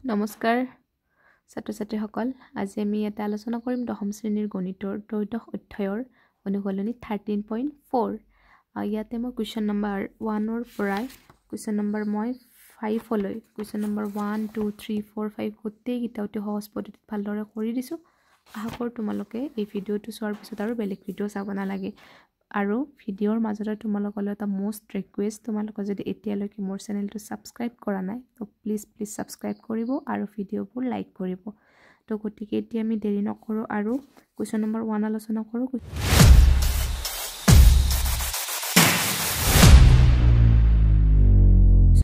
নমস্কাৰ ছাত্ৰ ছাত্ৰীসকল আজি আমি এটা আলোচনা কৰিম দশম শ্ৰেণীৰ গণিতৰ ত্ৰয়োদশ অধ্যায়ৰ অনুশীলনী 13.4 ইয়াতে মই কুৱেশ্যন নম্বৰ 1 ৰ পৰা কুৱেশ্যন নম্বৰ মই 5 লৈ কুৱেশ্যন নম্বৰ 1 2 3 4 5 গোটেই কিটা অতি সহজ পদ্ধতিত ভালদৰে কৰি দিছো আশা কৰোঁ তোমালোকে এই ভিডিঅটো চোৱাৰ পিছত আৰু বেলেগ ভিডিঅ চাব নালাগে আৰু ভিডিঅৰ মাজতে তোমালোকলৈ এটা মোস্ট ৰিকুৱেষ্ট তোমালোকে যদি এতিয়ালৈকে মোৰ চেনেলটো সাবস্ক্ৰাইব কৰা নাই তো প্লিজ সাবস্ক্ৰাইব কৰিব আৰু ভিডিঅবোৰ লাইক কৰিব তো গতিকে এতিয়া আমি দেৰি নকৰো আৰু কুৱেশ্যন নম্বৰ 1 আলোচনা কৰো কুৱেশ্যন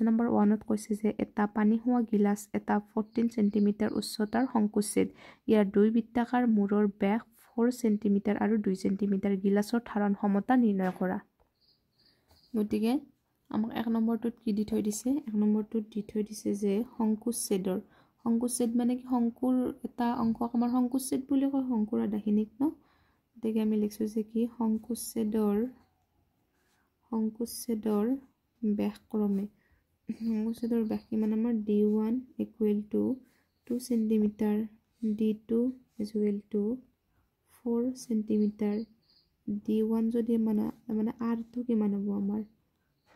নম্বৰ 1 ত কৈছে যে এটা পানী হোৱা গিলাস এটা 14 সেন্টিমিটাৰ উচ্চতাৰ সংকুচিত ইয়াৰ দুই বৃত্তাকাৰ মূৰৰ ব্যাস 4 সেন্টিমিটাৰ আৰু 2 সেন্টিমিটাৰ গিলাসৰ ধাৰণ ক্ষমতা নিৰ্ণয় কৰা গতিকে আমাক এক নম্বৰটোত কি দি থৈ দিছে এক নম্বৰটোত দি থৈ দিছে যে সংকুচ্ছেদৰ সংকুচ্ছেদ মানে কি শংকুৰ এটা অংকক আমাৰ সংকুচ্ছেদ বুলি কয় শংকুৰ আধাখিনিক ন গতিকে আমি লিখছো যে কি সংকুচ্ছেদৰ ব্যাস ক্ৰমে সংকুচ্ছেদৰ ব্যাস কিমান আমাৰ d1 2 centimetre d2 4 centimetre d1 যদি মানে r2 কিমান হ'ব আমাৰ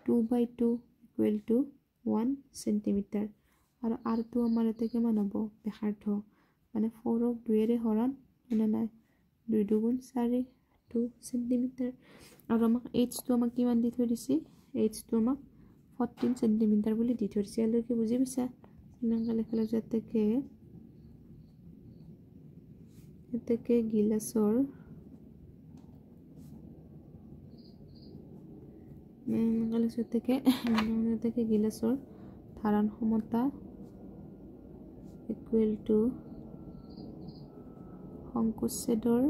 2/2 1 সেন্টিমিটাৰ আৰু r2 আমাৰ এতে কিমান হ'ব ব্যাসাৰ্ধ মানে 4 ক 2 এৰে হৰণ মানে নাই 2 2 4 2 সেন্টিমিটাৰ আৰু আমাক h টো আমাক কিমান দি থৈ দিছে h টো আমাক 14 সেন্টিমিটাৰ বুলি দি থৈ দিছে এলৈকে বুজি পাইছা এনেকৈ লিখলে এতেকে গিলাসৰ গিলাসৰ ধাৰণ ক্ষমতা সংকুচ্ছেদৰ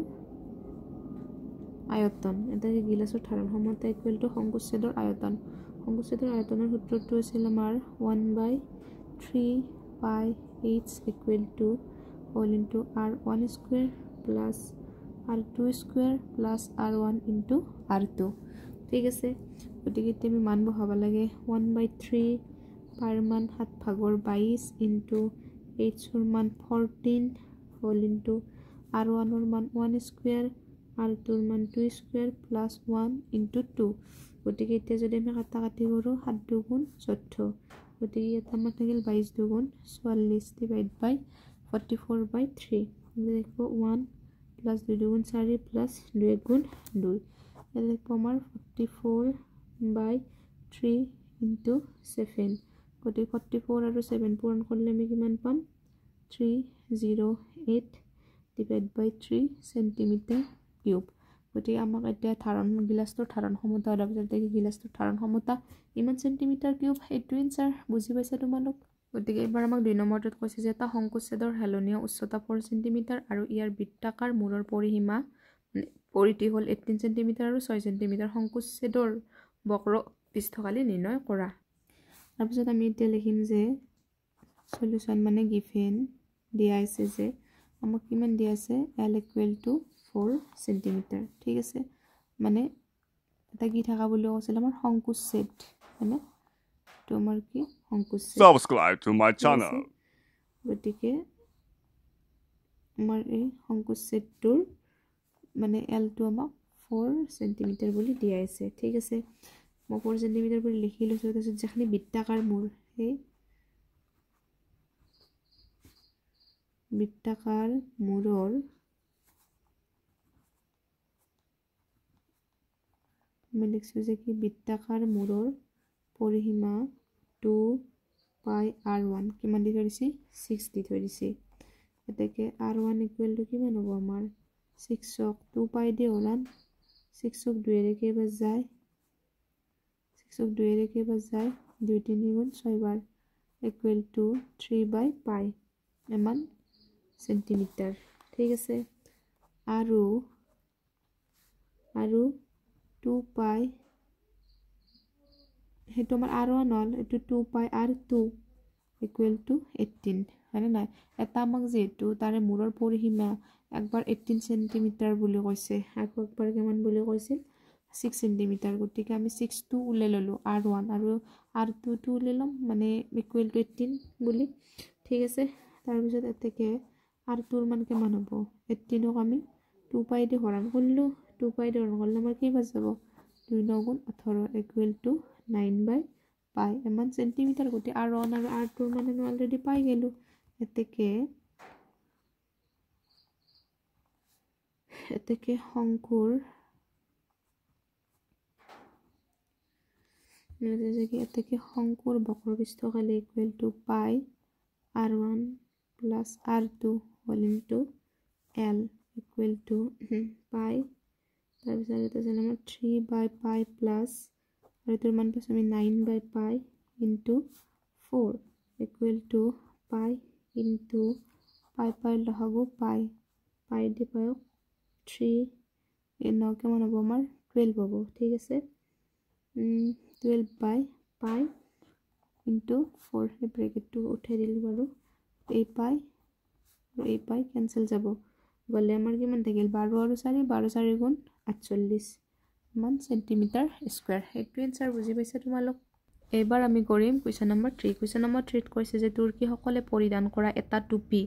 আয়তন এটাকে গিলাসৰ ধাৰণ ক্ষমতা সংকুচ্ছেদৰ আয়তন সংকুচ্ছেদৰ আয়তনৰ সূত্ৰটো আছিল আমাৰ 1/3 pi h whole into r1 square plus r2 square plus r1 into r2 ঠিক আছে গতিকে আমি মান বহাব লাগে 1/3 পাৰ মান 7/22 into h ৰ মান 14 whole into r1 ৰ মান 1 square r2 ৰ মান 2 square plus 1 into 2 গতিকে এতিয়া যদি আমি কাটাকাটি কৰো 7 2 গুণ 14 গতিকে এটা আমাৰ থাকিল 22 2 গুণ 44 divided by 44/3 দেখো 1 plus 2 2 গুণ 4 plus 2 গুণ 2 দেখো আমাৰ 44/3 into 7 গতিকে 44 আৰু 7 পূৰণ কৰিলে আমি কিমান পাম 308 divided by 3 সেন্টিমিটাৰ কিউব গতিকে আমাক এতিয়া গিলাসটোৰ ধাৰণ ক্ষমতা ওলাব যাতে গিলাসটোৰ ধাৰণ ক্ষমতা ইমান সেন্টিমিটাৰ কিউব এইটো এনসাৰ বুজি পাইছা তোমালোক গতিকে এবাৰ আমাক 2 নম্বৰটোত কৈছে যে এটা সংকুচ্ছেদৰ হেলনীয় উচ্চতা 4 সেন্টিমিটাৰ আৰু ইয়াৰ বৃত্তাকাৰ মূৰৰ পৰিসীমা পৰিধি হ'ল 18 সেন্টিমিটাৰ আৰু 6 সেন্টিমিটাৰ সংকুচ্ছেদৰ বক্ৰ পৃষ্ঠকালি নিৰ্ণয় কৰা তাৰপিছত আমি এতিয়া লিখিম যে সলিউশন মানে গিভেন দিয়া আছে যে আমাক কিমান দিয়া আছে l = 4 সেন্টিমিটাৰ ঠিক আছে মানে এটা কি থাকা বুলি কৈছিল আমাৰ সংকুচ্ছেদ মানে তো আমাৰ কি সংকুচ্ছেদ Subscribe to my channel গতিকে আমাৰ এই সংকুচ্ছেদটোৰ মানে l টো আমাক 4 সেন্টিমিটাৰ বুলি দিয়া আছে ঠিক আছে মই 4 সেন্টিমিটাৰ বুলি লিখি লৈছো তাৰপিছত যেখানি বৃত্তাকাৰ মূৰ সেই বৃত্তাকাৰ মূৰৰ আমি লিখছো যে কি বৃত্তাকাৰ মূৰৰ পৰিসীমা 2 pi r1 কিমান দি থৈ দিছে 6 দি থৈ দিছে এতেকে r1 = কিমান হ'ব আমাৰ 6 ক 2 pi দি হৰণ 6 ক 2 এৰে কেইবাৰ যায় 2 3 গুণ 6 বাৰ = 3/pi এমান সেন্টিমিটাৰ ঠিক আছে আৰু 2 pi হেতু আমাৰ r1 হল এটো 2 pi r2 = 18 মানে নাই এটা আমাক যেহেতু তাৰে মূৰৰ পৰিসীমা একবাৰ 18 সেন্টিমিটাৰ বুলি কৈছে আৰু একবাৰ কিমান বুলি কৈছিল 6 সেন্টিমিটাৰ গতিকে আমি 6 টো উলাই ললো r1 আৰু r2 টো উলাই লম মানে = 18 বুলি ঠিক আছে তাৰপিছত এতেকে r টোৰ মান কিমান হ'ব 18 ক আমি 2 পাই দি হৰণ কৰিলো 2 পাই দি হৰণ কৰিলে আমাৰ কি পাই যাব 2 9 গুণ 18 ইকুৱেল টু 9/পাই ইমান সেন্টিমিটাৰ গতি r1 আৰু r2 ৰ মান আমি অলৰেডি পাই গেলো এতেকে শংকুৰ এতেকে শংকুৰ বক্ৰপৃষ্ঠকালি ইকুৱেল টু পাই r1 plus r2 whole into l equal to pi তাৰপিছত এটা আছে আমাৰ 3/pi plus আৰু এটাৰ মান পাইছো আমি 9/pi into 4 equal to pi into pi লহাগু pi দি পায়ক 3 এনে কেমন হ'ব আমাৰ 12 হ'ব ঠিক আছে 12/pi into 4 এই ব্ৰেকেটটো উঠাই দিলো বাৰু এই পাই ক্যান্সেল যাব গলে আমাৰ কিমান থাকিল 12 আৰু 4 12 4 গুণ 48 মান সেন্টিমিটাৰ স্কয়াৰ এইটো এনসাৰ বুজি পাইছা তোমালোক এবাৰ আমি কৰিম কোৱেশ্চন নম্বৰ 3 কোৱেশ্চন নম্বৰ 3 ত কৈছে যে তুৰ্কী সকলে পৰিধান কৰা এটা টুপি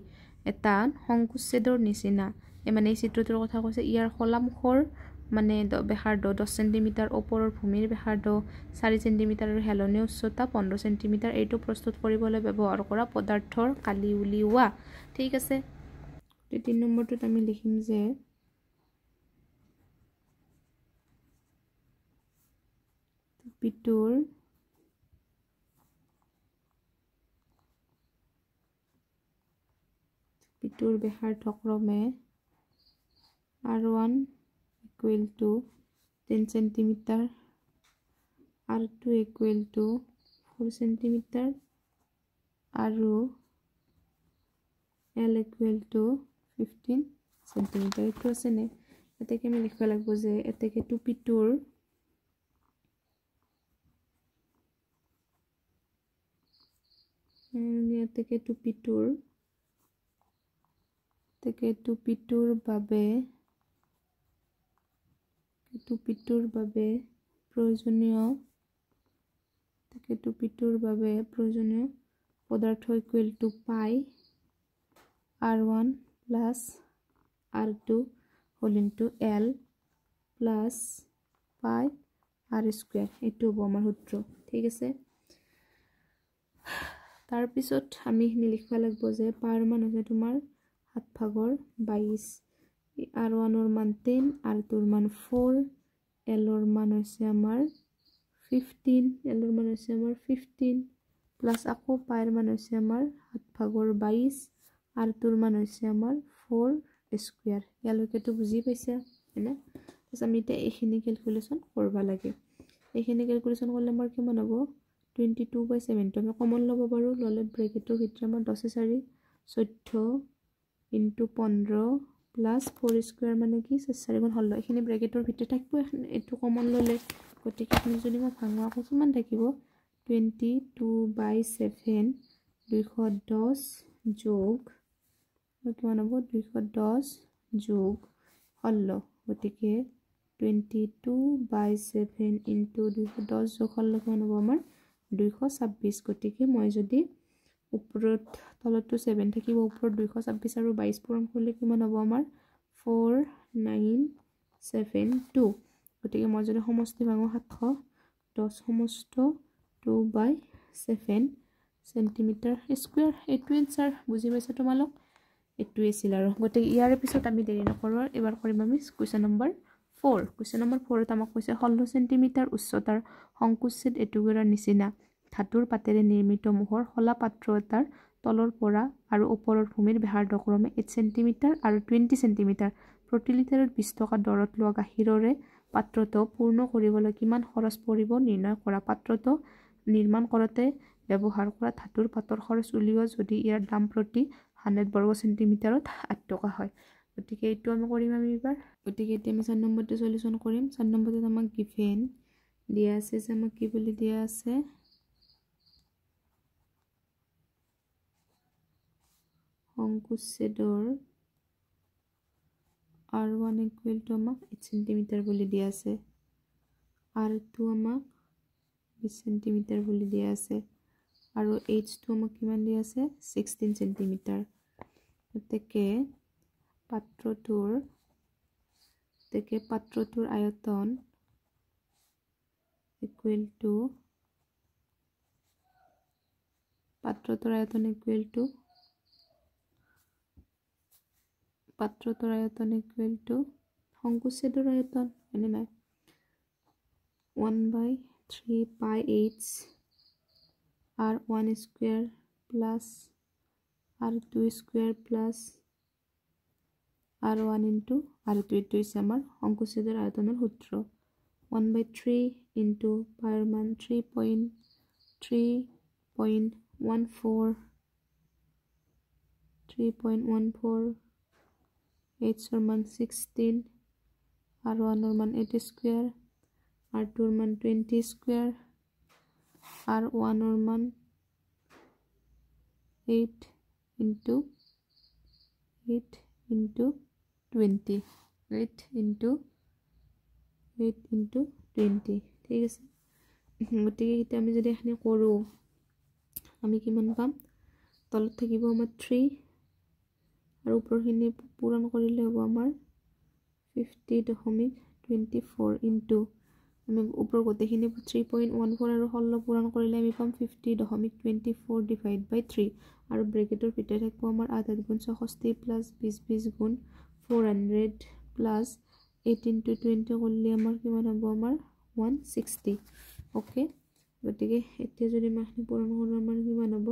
এটা শংকুচ্ছেদৰ নিচিনা মানে এই চিত্ৰটোৰ কথা কৈছে ইয়াৰ খলামখৰ মানে ব্যাসাৰ্ধ 10 সেন্টিমিটাৰ ওপৰৰ ভূমিৰ ব্যাসাৰ্ধ 4 সেন্টিমিটাৰ আৰু হেলনীয় উচ্চতা 15 সেন্টিমিটাৰ এইটো প্ৰস্তুত কৰিবলৈ ব্যৱহাৰ কৰা পদাৰ্থৰ কালি উলিওৱা ঠিক আছে 3 নম্বৰটোত আমি লিখিম যে টুপিটোৰ ব্যাসাৰ্ধ ক্ৰমে r1 equal to 10 centimeter r2 equal to 4 centimeter আৰু l equal to 15 centimeter এইটো আছে নে এতেকে আমি লিখিব লাগিব যে এতেকে টুপিটোৰ টুপিটোৰ বাবে প্ৰয়োজনীয় পদাৰ্থ ইকুৱেল টু পাই r1 plus r2 whole into l plus pi r square এইটো হ'ব আমাৰ সূত্ৰ ঠিক আছে তাৰ পিছত আমি লিখিব লাগিব যে পাইৰ মান আছে তোমাৰ 7/22 r1 ৰ মান 10 r2 ৰ মান 4 l ৰ মান হৈছে আমাৰ 15 প্লাস আকৌ পাইৰ মান হৈছে আমাৰ 7/22 r2 ৰ মান হৈছে আমাৰ 4 স্কয়াৰ ইয়ালৈকেটো বুজি পাইছা হেনা তাছ আমি এটা এইখিনি ক্যালকুলেশন কৰবা লাগে এইখিনি ক্যালকুলেশন কৰিলে আমাৰ কিমান হ'ব 22/7 টো আমি কমন লব পাৰো ললে ব্ৰেকেটৰ ভিতৰত আমাৰ 10 4 14 into 15 plus 4 square মানে কি 4 গুণ 16 এখিনি ব্ৰেকেটৰ ভিতৰত থাকিব এটো কমন ললে গতিকে আমি যদি মই ভাঙা আকৌ কিমান থাকিব 22/7 210 যোগ কিমান হ'ব 210 যোগ 16 গতিকে 22/7 into 210 যোগ 16 কিমান হ'ব আমাৰ 226 গতিকে মই যদি ওপৰত তলতো 7 থাকিব ওপৰত 226 আৰু 22 পূৰণ কৰিলে কিমান হ'ব আমাৰ 4972 গতিকে মই যদি সমষ্টি ভাঙো 710 সমষ্ট 2/7 সেন্টিমিটাৰ স্কয়াৰ এইটো এনসাৰ বুজি পাইছা তোমালোক এইটো আছিল আৰু গতিকে ইয়াৰ পিছত আমি দেৰি নকৰো এবাৰ কৰিম আমি কোৱেশ্চন নম্বৰ 4 কোৱেশ্চন নম্বৰ 4 ত আমাক কৈছে 16 সেন্টিমিটাৰ উচ্চতাৰ শংকুচ্ছেদ এটুকুৰাৰ নিচিনা ধাতুৰ পাতেৰে নিৰ্মিত মোহৰ খলা পাত্ৰ এটাৰ তলৰ পৰা আৰু ওপৰৰ ভূমিৰ ব্যাসাৰ্ধ ক্ৰমে 8 সেন্টিমিটাৰ আৰু 20 সেন্টিমিটাৰ প্ৰতি লিটাৰত 20 টকা দৰত লোৱা গাখীৰৰে পাত্ৰটো পূৰ্ণ কৰিবলৈ কিমান খৰচ পৰিব নিৰ্ণয় কৰা পাত্ৰটো নিৰ্মাণ কৰোতে ব্যৱহাৰ কৰা ধাতুৰ পাতৰ খৰচ উলিওৱা যদি ইয়াৰ দাম প্ৰতি 100 বৰ্গ সেন্টিমিটাৰত 8 টকা হয় গতিকে এইটো আমি কৰিম আমি এবাৰ গতিকে এতিয়া আমি 4 নম্বৰটো সলিউশন কৰিম 4 নম্বৰটো আমাক গিভেন দিয়া আছে যে আমাক কি বুলি দিয়া আছে শংকুচ্ছেদৰ r1 equal to আমাক 8 সেন্টিমিটাৰ বুলি দিয়া আছে r2 আমাক 20 সেন্টিমিটাৰ বুলি দিয়া আছে আৰু h টো আমাক কিমান দি আছে 16 সেন্টিমিটাৰ গতিকে পাত্ৰটোৰ আয়তন equal to পাত্ৰটোৰ আয়তন equal to সংকোচেদৰ আয়তন এনে নাই 1/3 pi h r1 square plus r2 square plus r1 into r2 এইটো হৈছে আমাৰ সংকোচেদৰ আয়তনৰ সূত্ৰ 1/3 into pi ৰ মান 3.14 h ৰ মান 16 r1 ৰ মান 8 square r2 ৰ মান 20 square r1 ৰ মান 8 into 20 8 into 20 ঠিক আছে গতিকে এটা আমি যদি এখানে কৰো আমি কিমান পাম তলত থাকিব আমাৰ 3 আৰু উপৰখিনি পূৰণ কৰিলে হ'ব আমাৰ 50.24 into আমি উপৰ গোটেইখিনি 3.14 আৰু 16 পূৰণ কৰিলে আমি পাম 50.24 divided by 3 আৰু ব্ৰেকেটৰ ভিতৰত থাকিব আমাৰ 8 গুণ 64 প্লাস 20 গুণ 400 প্লাস 8 into 20 করলে আমার কিমান হ'ব আমাৰ 160 ওকে গতিকে এতিয়া যদি মাখনি পূৰণ কৰোঁ আমাৰ কিমান হ'ব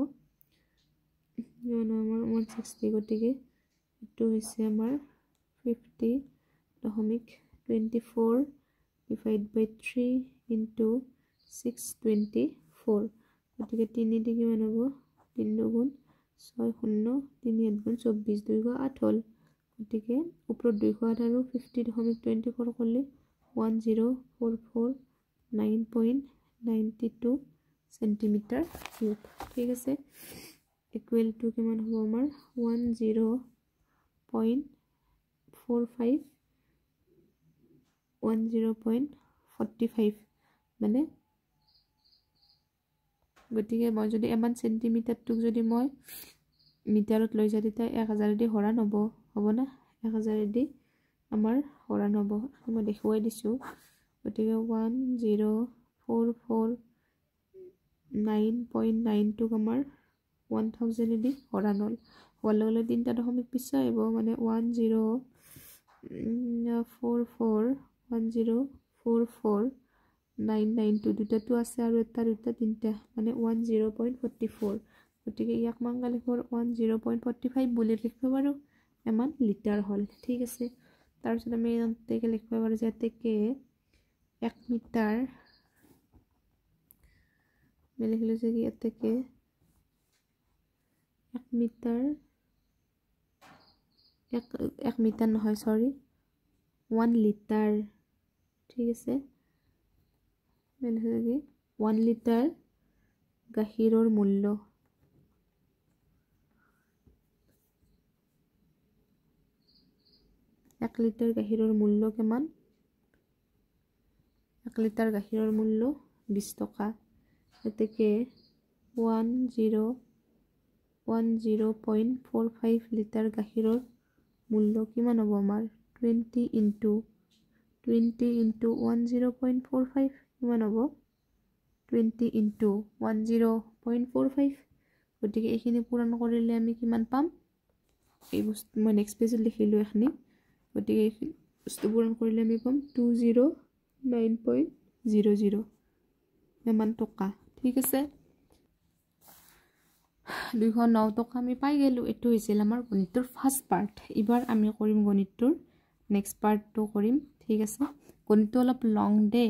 আমাৰ 160 গতিকে এটো হৈছে আমাৰ 50.24 divided by 3 into 624 গতিকে 3 দি কিমান হ'ব 3 গুণ 6 0 3 গুণ 24 2 8 হ'ল গতিকে ওপৰত 208 আৰু 50.24 কৰলে 1044.9.92 সেন্টিমিটাৰ কিউব ঠিক আছে ইকুয়াল টু কিমান হ'ব আমাৰ 10.45 মানে গতিকে মই যদি এমান সেন্টিমিটাৰটোক যদি মই মিটাৰত লৈ যাই তেতিয়া 1000 দি হৰণ হ'ব না 1000 দি আমাৰ হৰণ হ'ব মই দেখুৱাই দিছো গতিকে 1044.9.92 আমাৰ 1000 দি হৰণ হ'ল হলে তিনটা দশমিক পিছে আহিব মানে 1044.992 দুটাটো আছে আৰু এটা দুটা তিনটা মানে 10.44 গতিকে ইয়াক মাংগা লিখৰ 10.45 বুলি লিখিব পাৰো এমান লিটাৰ হল ঠিক আছে তাৰ পিছত আমি এতেকে লিখিব পাৰো যে এতেকে 1 মিটাৰ লিখিলো যে কি এতেকে 1 মিটাৰ নহয় সৰি 1 লিটাৰ ঠিক আছে লিখিলো কি 1 লিটাৰ গাখীৰৰ মূল্য 1 লিটাৰ গাখীৰৰ মূল্য কিমান 1 লিটাৰ গাখীৰৰ মূল্য 20 টকা এতেকে 10.45 লিটাৰ গাখীৰৰ মূল্য কিমান হ'ব আমাৰ 20 into 10.45 কিমান হ'ব 20 into 10.45 গতিকে এইখিনি পূৰণ কৰিলে আমি কিমান পাম এই বস্তু মই নেক্সট পেজত লিখিলো এখনি গতিকে এই বস্তু পূৰণ কৰিলে আমি পাম 209.00 এমান টকা ঠিক আছে 209 টকা আমি পাই গেলো এটো হৈছিল আমাৰ গণিতৰ ফাৰ্স্ট পাৰ্ট এবাৰ আমি কৰিম গণিতৰ নেক্সট পাৰ্টটো কৰিম ঠিক আছে গণিত অলপ লং দে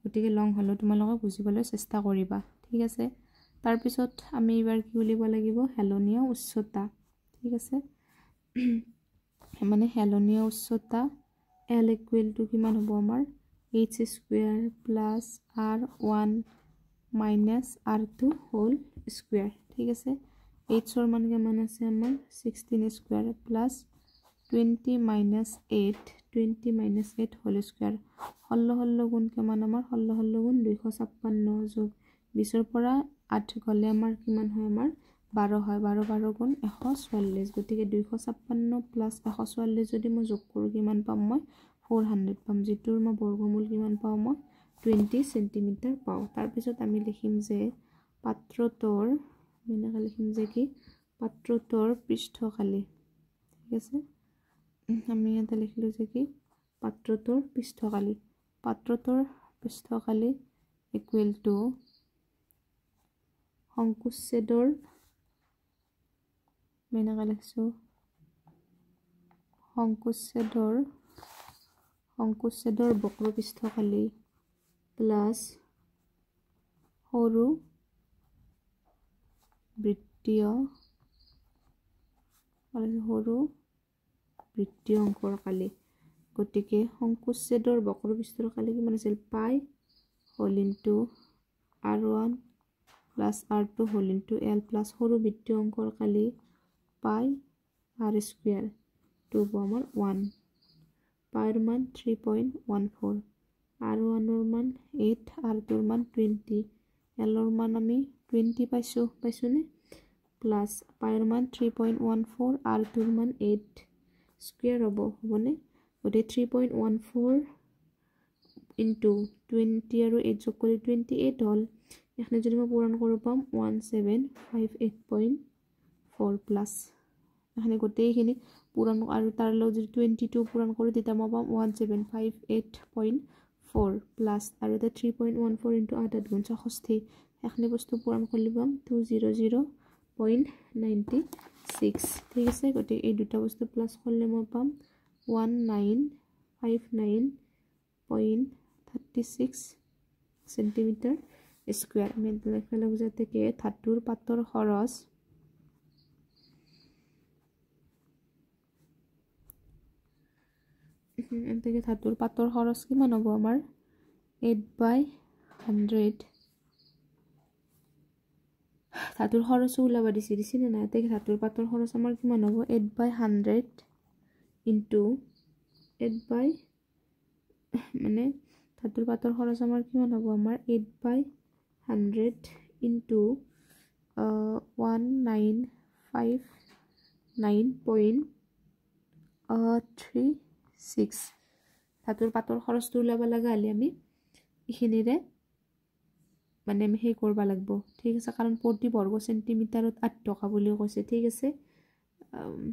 গতিকে লং হলো তোমালোকে বুজিবলৈ চেষ্টা কৰিবা ঠিক আছে তাৰ পিছত আমি এবাৰ কি উলিব লাগিব হেলনীয় উচ্চতা ঠিক আছে মানে হেলনীয় উচ্চতা L equal to কিমান হ'ব আমাৰ h square plus r1 minus r2 whole square ঠিক আছে h ৰ মান কিমান আছে আমাৰ 16 square plus 20 minus 8 whole square হল্ল গুণ কিমান আমাৰ হল্ল গুণ 256 যোগ 20 ৰ পৰা 8 গ'লে আমাৰ কিমান হয় আমাৰ 12 হয় 12 12 গুণ 144 গতিকে 256 প্লাস 144 যদি মই যোগ কৰোঁ কিমান পাম মই 400 পাম যেটোৰ মই বৰ্গমূল কিমান পাওঁ মই 20 সেন্টিমিটাৰ পাওঁ তাৰ পিছত আমি লিখিম যে পাত্ৰটোৰ এনেকৈ লিখিম যে কি পাত্ৰটোৰ পৃষ্ঠকালি ঠিক আছে আমি এটা লিখিলো যে কি পাত্ৰটোৰ পৃষ্ঠকালি ইকুৱেল টু সংকোচছেদৰ এনেকৈ লিখছো সংকোচছেদৰ বক্ৰপৃষ্ঠকালি প্লাস সৰু বৃত্তীয় অংকৰ কালি গতিকে সংকোচছেদৰ বক্ৰপৃষ্ঠৰ কালি কিমান আছিল পাই whole into r1 plus r2 whole into l plus সৰু বৃত্তীয় অংকৰ কালি পাই r স্কয়াৰ 2 আমাৰ 1 পাইৰ মান 3.14 r1 ৰ মান 8 r2 ৰ মান 20 l ৰ মান আমি 20 পাইছোনে প্লাস পাইৰ মান 3.14 r2 ৰ মান 8 স্কয়াৰ হ'বনে গতে 3.14 ইনটু 20 আৰু 8 যোগ কৰি 28 হ'ল এখানে যদি মই পূৰণ কৰো পাম 1758.4 প্লাস এখানে গোটেইখিনি পূৰণ আৰু তাৰ লগত যদি 22 পূৰণ কৰো তেতিয়া মই পাম 1758.4 প্লাস আৰু এটা 3.14 ইনটু 8 গুণ 64 এখানে বস্তু পূৰণ কৰিলে পাম 200.96 ঠিক আছে গতে এই দুটা বস্তু প্লাস করলে মই পাম 1959.36 সেন্টিমিটার স্কয়ার আমি লেখা লাগু যাতে কি ধাতুৰ পাতৰ খৰচ এতেকে ধাতুৰ পাতৰ খৰচ কিমান হ'ব আমাৰ 8/100 ধাতুৰ খৰচ ওলাব দিছি না এতেকে ধাতুৰ পাতৰ খৰচ আমাৰ কিমান হ'ব 8/100 ইনটু 8 মানে ধাতুৰ পাতৰ খৰচ আমাৰ কিমান হ'ব আমাৰ 8/100 ইনটু 1959.36 ধাতুৰ পাতৰ খৰচটো ওলাব লাগা হলে আমি ইখিনিৰে মানে আমি হেই কৰবা লাগব ঠিক আছে কাৰণ প্ৰতি বৰ্গ সেন্টিমিটাৰত 8 টকা বুলি কৈছে ঠিক আছে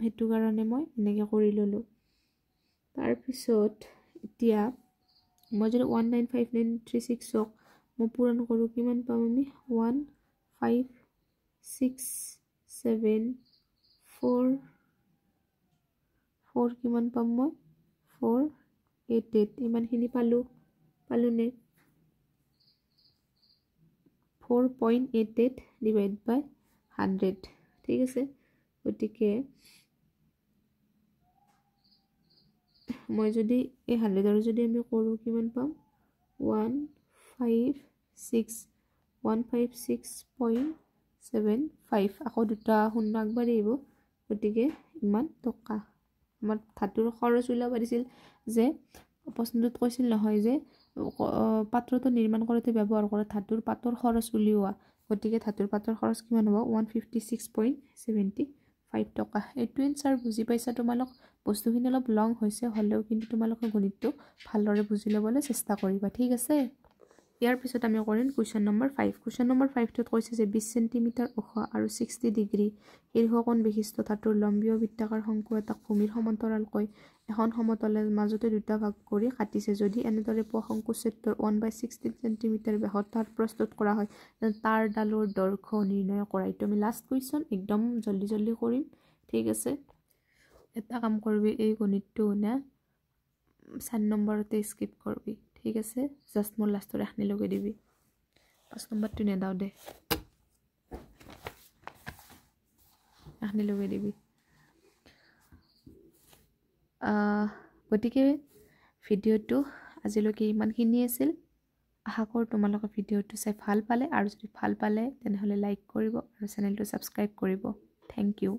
হেতু কাৰণে মই এনেকৈ কৰি ললো তাৰ পিছত এতিয়া মই যদি 195936 মই পূৰণ কৰো কিমান পাম আমি 15674 কিমান পাম মই 488 ইমানখিনি পালোনে 4.88 ডিভাইড বাই 100 ঠিক আছে গতিকে মই যদি এই 100 আৰু যদি আমি কৰো কিমান পাম 156.75 আকৌ দুটা শূন্য আগবাঢ়িব গতিকে ইমান টকা আমাৰ ধাতুৰ খৰচ ওলাব দিছিল যে প্ৰশ্নটোত কৈছিল নহয় যে পাত্ৰটো নিৰ্মাণ কৰোতে ব্যৱহাৰ কৰা ধাতুৰ পাতৰ খৰচ উলিওৱা গতিকে ধাতুৰ পাতৰ খৰচ কিমান হ'ব 156.75 টকা এইটো এনসাৰ বুজি পাইছা তোমালোক বস্তুখিনি অলপ লং হৈছে হলেও কিন্তু তোমালোকে গণিতটো ভালদৰে বুজি লবলৈ চেষ্টা কৰিবা ঠিক আছে ইয়াৰ পিছত আমি কৰিম কোৱেশ্চন নম্বৰ 5 কোৱেশ্চন নম্বৰ 5 টোত কৈছে যে 20 সেন্টিমিটাৰ ওখ আৰু 60 ডিগ্ৰী শীৰ্ষকোণ বিশিষ্ট ধাতুৰ লম্বীয় বৃত্তাকাৰ শংকু এটাক ভূমিৰ সমান্তৰালকৈ এখন সমতলৰ মাজতে দুটা ভাগ কৰি কাটিছে যদি এনেদৰে শংকুছেদৰ 1/16 সেন্টিমিটাৰ ব্যাসত তাৰ প্ৰস্তুত কৰা হয় তাৰ ডালৰ দৈৰ্ঘ্য নিৰ্ণয় কৰা এইটো আমি লাষ্ট কোৱেশ্চন একদম জলদি কৰিম ঠিক আছে এটা কাম কৰবি এই গণিতটো না 4 নম্বৰতে স্কিপ কৰবি ঠিক আছে জাস্ট মোৰ লাষ্টৰ এখনি লগাই দিবি 5 নম্বৰটো নেদাও দে এখনি লগাই দিবি গতিকে ভিডিওটো আজিলৈকে ইমানখিনি আছিল আশা কৰো তোমালোকে ভিডিওটো চাই ভাল পালে আৰু যদি ভাল পালে তেনেহলে লাইক কৰিব আৰু চেনেলটো সাবস্ক্ৰাইব কৰিব থ্যাংক ইউ